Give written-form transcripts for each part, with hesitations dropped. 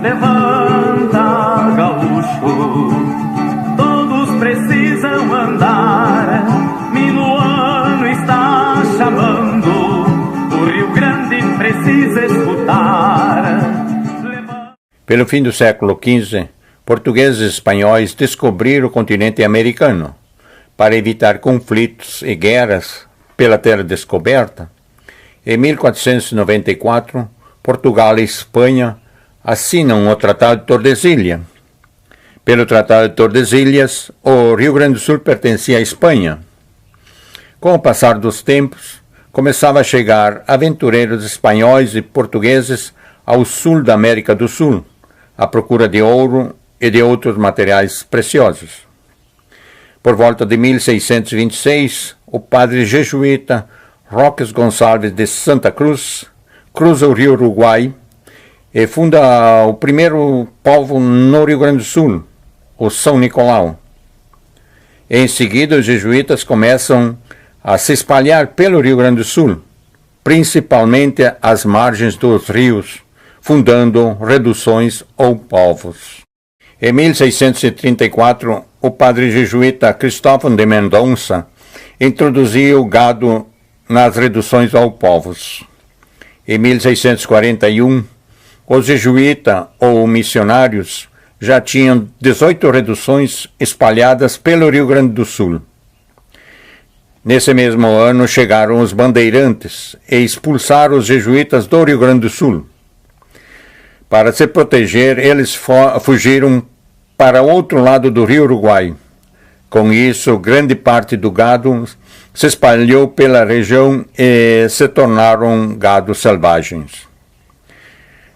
Levanta, gaúcho, todos precisam andar. Minuano está chamando, o Rio Grande precisa escutar. Pelo fim do século XV, portugueses e espanhóis descobriram o continente americano. Para evitar conflitos e guerras pela terra descoberta, em 1494, Portugal e Espanha assinam o Tratado de Tordesilhas. Pelo Tratado de Tordesilhas, o Rio Grande do Sul pertencia à Espanha. Com o passar dos tempos, começavam a chegar aventureiros espanhóis e portugueses ao sul da América do Sul, à procura de ouro e de outros materiais preciosos. Por volta de 1626, o padre jesuíta Roques Gonçalves de Santa Cruz cruza o rio Uruguai e funda o primeiro povo no Rio Grande do Sul, o São Nicolau. Em seguida, os jesuítas começam a se espalhar pelo Rio Grande do Sul, principalmente às margens dos rios, fundando reduções ou povos. Em 1634, o padre jesuíta Cristóvão de Mendonça introduziu o gado nas reduções ou povos. Em 1641, os jesuítas ou missionários já tinham 18 reduções espalhadas pelo Rio Grande do Sul. Nesse mesmo ano chegaram os bandeirantes e expulsaram os jesuítas do Rio Grande do Sul. Para se proteger, eles fugiram para outro lado do rio Uruguai. Com isso, grande parte do gado se espalhou pela região e se tornaram gados selvagens.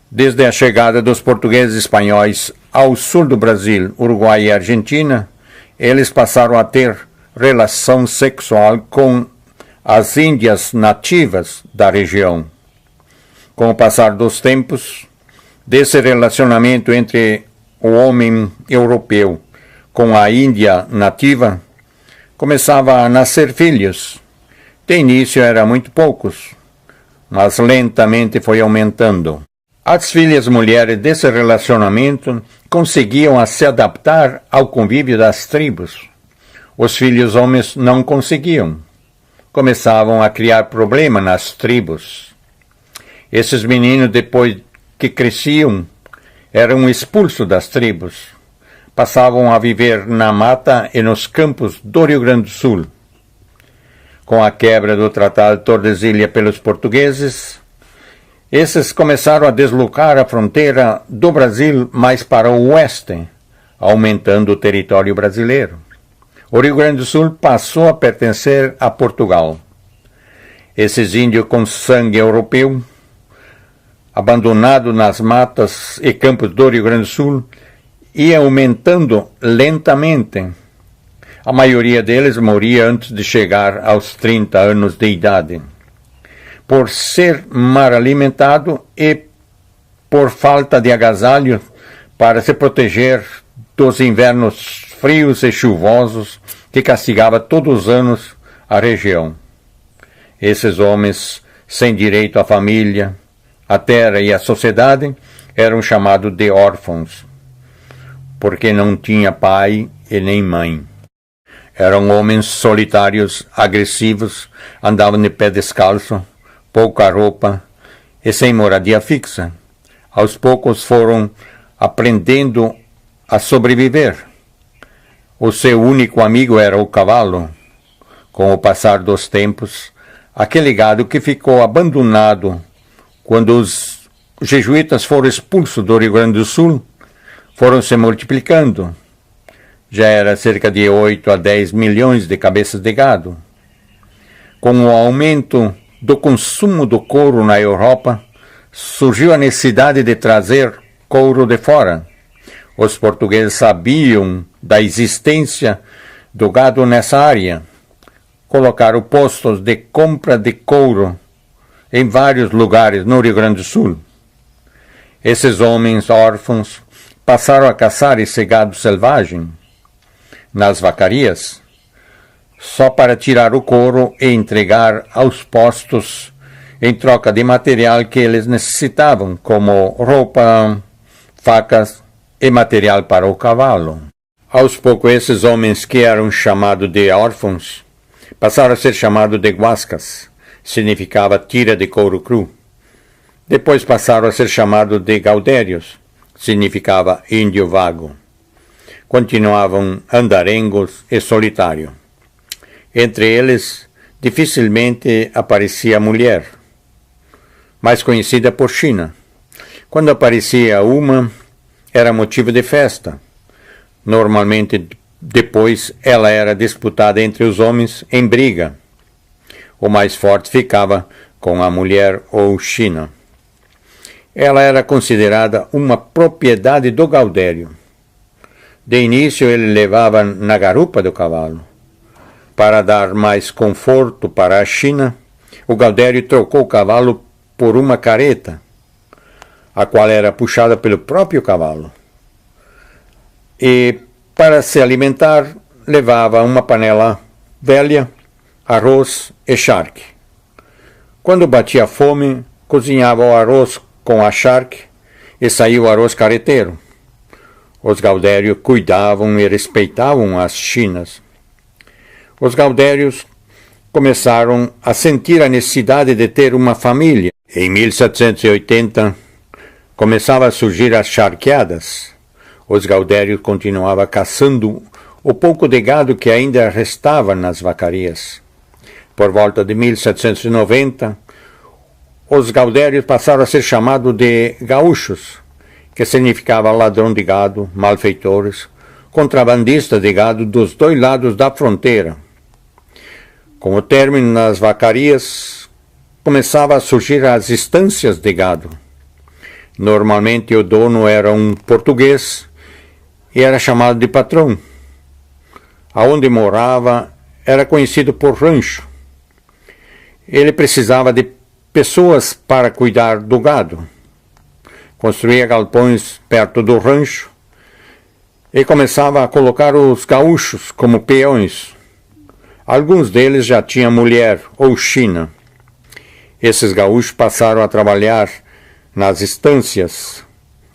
Desde a chegada dos portugueses e espanhóis ao sul do Brasil, Uruguai e Argentina, eles passaram a ter relação sexual com as índias nativas da região. Com o passar dos tempos, desse relacionamento entre o homem europeu com a Índia nativa, começava a nascer filhos. De início eram muito poucos, mas lentamente foi aumentando. As filhas mulheres desse relacionamento conseguiam se adaptar ao convívio das tribos. Os filhos homens não conseguiam. Começavam a criar problemas nas tribos. Esses meninos, depois que cresciam, eram expulsos das tribos. Passavam a viver na mata e nos campos do Rio Grande do Sul. Com a quebra do Tratado de Tordesilhas pelos portugueses, esses começaram a deslocar a fronteira do Brasil mais para o oeste, aumentando o território brasileiro. O Rio Grande do Sul passou a pertencer a Portugal. Esses índios com sangue europeu, abandonados nas matas e campos do Rio Grande do Sul, ia aumentando lentamente. A maioria deles morria antes de chegar aos 30 anos de idade, por ser mal alimentado e por falta de agasalho para se proteger dos invernos frios e chuvosos que castigava todos os anos a região. Esses homens, sem direito à família, à terra e à sociedade, eram chamados de órfãos, porque não tinha pai e nem mãe. Eram homens solitários, agressivos, andavam de pé descalço, pouca roupa e sem moradia fixa. Aos poucos foram aprendendo a sobreviver. O seu único amigo era o cavalo. Com o passar dos tempos, aquele gado que ficou abandonado quando os jesuítas foram expulsos do Rio Grande do Sul, foram se multiplicando. Já era cerca de 8 a 10 milhões de cabeças de gado. Com o aumento do consumo do couro na Europa, surgiu a necessidade de trazer couro de fora. Os portugueses sabiam da existência do gado nessa área. Colocaram postos de compra de couro em vários lugares no Rio Grande do Sul. Esses homens órfãos passaram a caçar esse gado selvagem nas vacarias, só para tirar o couro e entregar aos postos em troca de material que eles necessitavam, como roupa, facas e material para o cavalo. Aos poucos, esses homens que eram chamados de órfãos passaram a ser chamados de guascas, significava tira de couro cru. Depois passaram a ser chamados de gaudérios, significava índio vago. Continuavam andarengos e solitários. Entre eles, dificilmente aparecia mulher, mais conhecida por China. Quando aparecia uma, era motivo de festa. Normalmente, depois, ela era disputada entre os homens em briga. O mais forte ficava com a mulher ou China. Ela era considerada uma propriedade do gaudério. De início, ele levava na garupa do cavalo. Para dar mais conforto para a China, o gaudério trocou o cavalo por uma carreta, a qual era puxada pelo próprio cavalo. E, para se alimentar, levava uma panela velha, arroz e charque. Quando batia fome, cozinhava o arroz com a charque e saía o arroz carreteiro. Os gaudérios cuidavam e respeitavam as chinas. Os gaudérios começaram a sentir a necessidade de ter uma família. Em 1780, começavam a surgir as charqueadas. Os gaudérios continuavam caçando o pouco de gado que ainda restava nas vacarias. Por volta de 1790, os gaudérios passaram a ser chamados de gaúchos, que significava ladrão de gado, malfeitores, contrabandistas de gado dos dois lados da fronteira. Com o término das vacarias, começava a surgir as estâncias de gado. Normalmente o dono era um português e era chamado de patrão. Aonde morava era conhecido por rancho. Ele precisava de pessoas para cuidar do gado. Construía galpões perto do rancho e começava a colocar os gaúchos como peões. Alguns deles já tinham mulher ou china. Esses gaúchos passaram a trabalhar nas estâncias.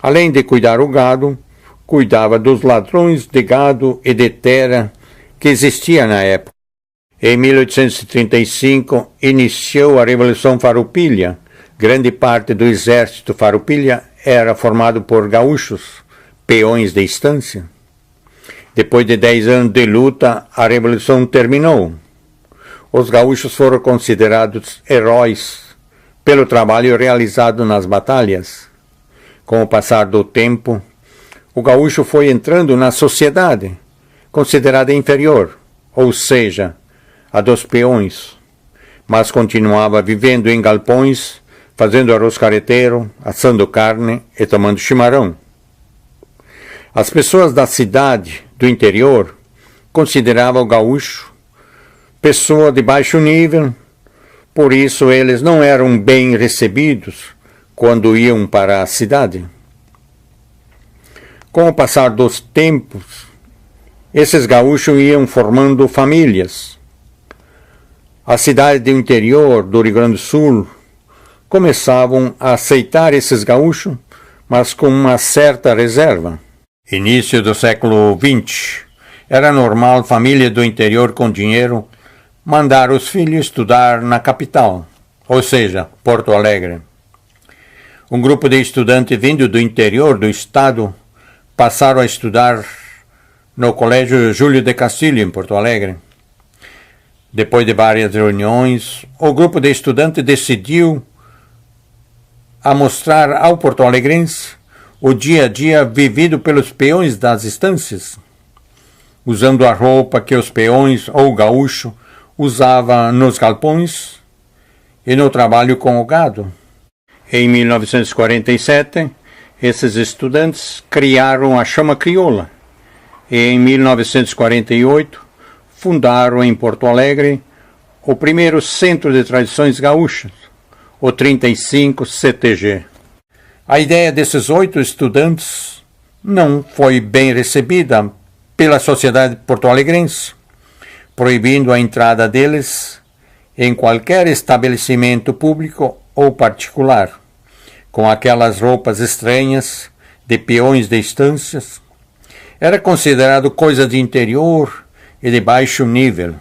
Além de cuidar o gado, cuidava dos ladrões de gado e de terra que existia na época. Em 1835, iniciou a Revolução Farroupilha. Grande parte do exército Farroupilha era formado por gaúchos, peões de estância. Depois de 10 anos de luta, a Revolução terminou. Os gaúchos foram considerados heróis pelo trabalho realizado nas batalhas. Com o passar do tempo, o gaúcho foi entrando na sociedade, considerada inferior, ou seja, a dos peões, mas continuava vivendo em galpões, fazendo arroz carreteiro, assando carne e tomando chimarrão. As pessoas da cidade, do interior, consideravam o gaúcho pessoa de baixo nível, por isso eles não eram bem recebidos quando iam para a cidade. Com o passar dos tempos, esses gaúchos iam formando famílias. As cidades do interior do Rio Grande do Sul começavam a aceitar esses gaúchos, mas com uma certa reserva. Início do século XX, era normal família do interior com dinheiro mandar os filhos estudar na capital, ou seja, Porto Alegre. Um grupo de estudantes vindo do interior do estado passaram a estudar no Colégio Júlio de Castilho, em Porto Alegre. Depois de várias reuniões, o grupo de estudantes decidiu a mostrar ao porto-alegrense o dia a dia vivido pelos peões das estâncias, usando a roupa que os peões ou gaúcho usavam nos galpões e no trabalho com o gado. Em 1947, esses estudantes criaram a Chama Crioula e em 1948 fundaram em Porto Alegre o primeiro Centro de Tradições Gaúchas, o 35 CTG. A ideia desses 8 estudantes não foi bem recebida pela sociedade porto-alegrense, proibindo a entrada deles em qualquer estabelecimento público ou particular, com aquelas roupas estranhas de peões de estâncias, era considerado coisa de interior e de baixo nível.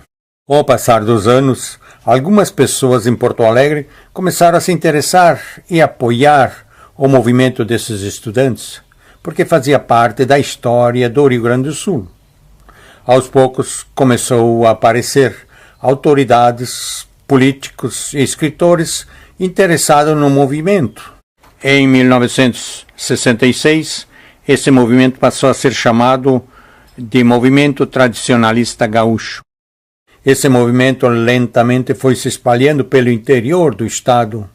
Ao passar dos anos, algumas pessoas em Porto Alegre começaram a se interessar e apoiar o movimento desses estudantes, porque fazia parte da história do Rio Grande do Sul. Aos poucos começou a aparecer autoridades, políticos e escritores interessados no movimento. Em 1966, esse movimento passou a ser chamado de Movimento Tradicionalista Gaúcho. Esse movimento lentamente foi se espalhando pelo interior do estado.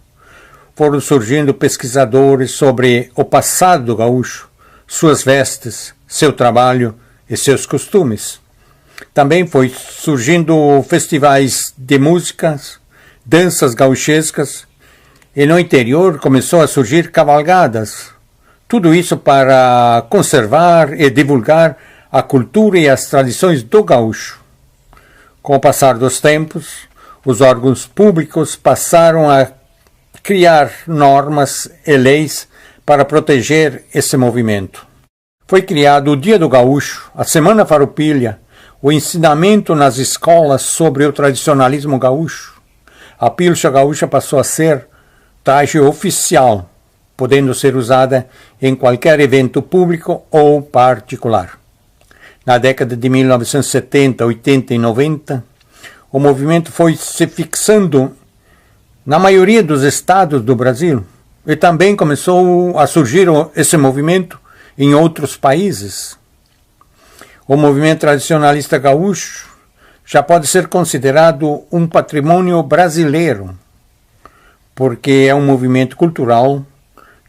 Foram surgindo pesquisadores sobre o passado do gaúcho, suas vestes, seu trabalho e seus costumes. Também foi surgindo festivais de músicas, danças gauchescas, e no interior começou a surgir cavalgadas. Tudo isso para conservar e divulgar a cultura e as tradições do gaúcho. Com o passar dos tempos, os órgãos públicos passaram a criar normas e leis para proteger esse movimento. Foi criado o Dia do Gaúcho, a Semana Farroupilha, o ensinamento nas escolas sobre o tradicionalismo gaúcho. A pilcha gaúcha passou a ser traje oficial, podendo ser usada em qualquer evento público ou particular. Na década de 1970, 80 e 90, o movimento foi se fixando na maioria dos estados do Brasil e também começou a surgir esse movimento em outros países. O movimento tradicionalista gaúcho já pode ser considerado um patrimônio brasileiro, porque é um movimento cultural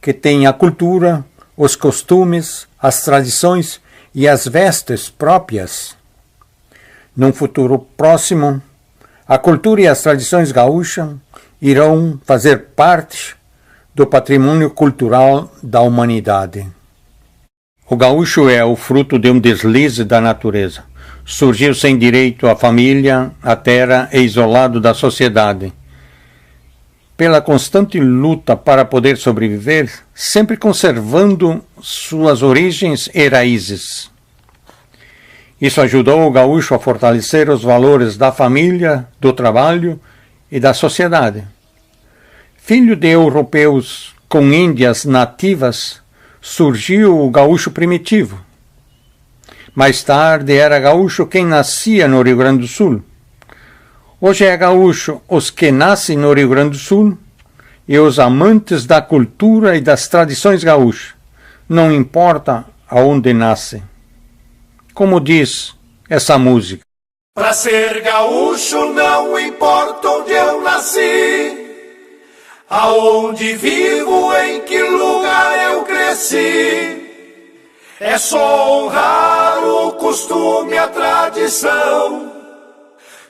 que tem a cultura, os costumes, as tradições e as vestes próprias. Num futuro próximo, a cultura e as tradições gaúchas irão fazer parte do patrimônio cultural da humanidade. O gaúcho é o fruto de um deslize da natureza. Surgiu sem direito à família, à terra e isolado da sociedade. Pela constante luta para poder sobreviver, sempre conservando suas origens e raízes. Isso ajudou o gaúcho a fortalecer os valores da família, do trabalho e da sociedade. Filho de europeus com índias nativas, surgiu o gaúcho primitivo. Mais tarde era gaúcho quem nascia no Rio Grande do Sul. Hoje é gaúcho os que nascem no Rio Grande do Sul e os amantes da cultura e das tradições gaúchas, não importa aonde nascem. Como diz essa música. Pra ser gaúcho não importa onde eu nasci, aonde vivo, em que lugar eu cresci. É só honrar o costume, a tradição,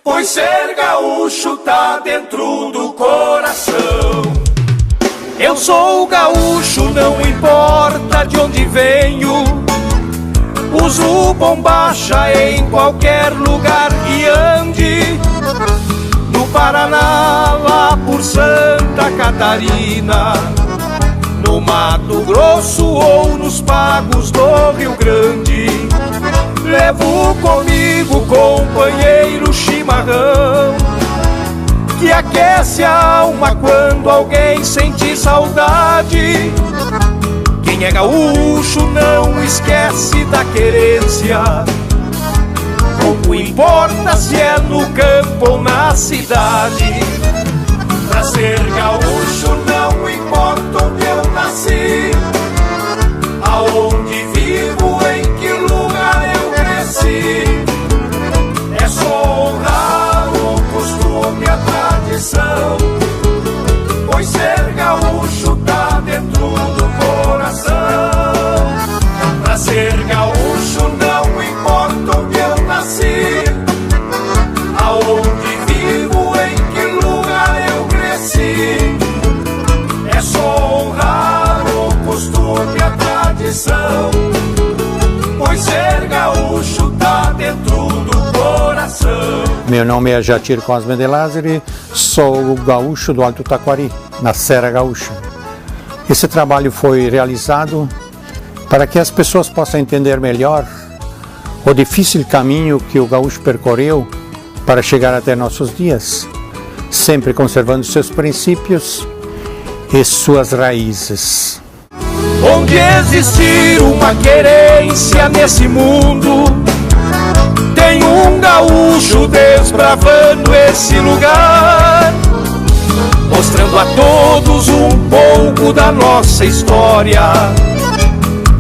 pois ser gaúcho tá dentro do coração. Eu sou gaúcho, não importa de onde venho, uso bombacha em qualquer lugar que ande, no Paraná, lá por Santa Catarina, no Mato Grosso ou nos pagos do Rio Grande. Levo comigo, companheiro, chimarrão, que aquece a alma quando alguém sente saudade. Quem é gaúcho não esquece da querência, pouco importa se é no campo ou na cidade. Pra ser gaúcho não importa onde eu nasci, aonde vivo, em que lugar eu cresci. É só honrar o costume, a tradição, pois ser gaúcho tá dentro do coração. Pra ser gaúcho não importa onde eu nasci, aonde vivo, em que lugar eu cresci. É só honrar o costume, a tradição, pois ser gaúcho tá dentro do coração. Meu nome é Jatir Cosme de Lázari, sou o gaúcho do Alto Taquari, na Serra Gaúcha. Esse trabalho foi realizado Para que as pessoas possam entender melhor o difícil caminho que o gaúcho percorreu para chegar até nossos dias, sempre conservando seus princípios e suas raízes. Onde existir uma querência nesse mundo, tem um gaúcho desbravando esse lugar, mostrando a todos um pouco da nossa história.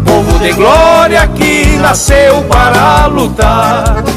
Povo de glória que nasceu para lutar.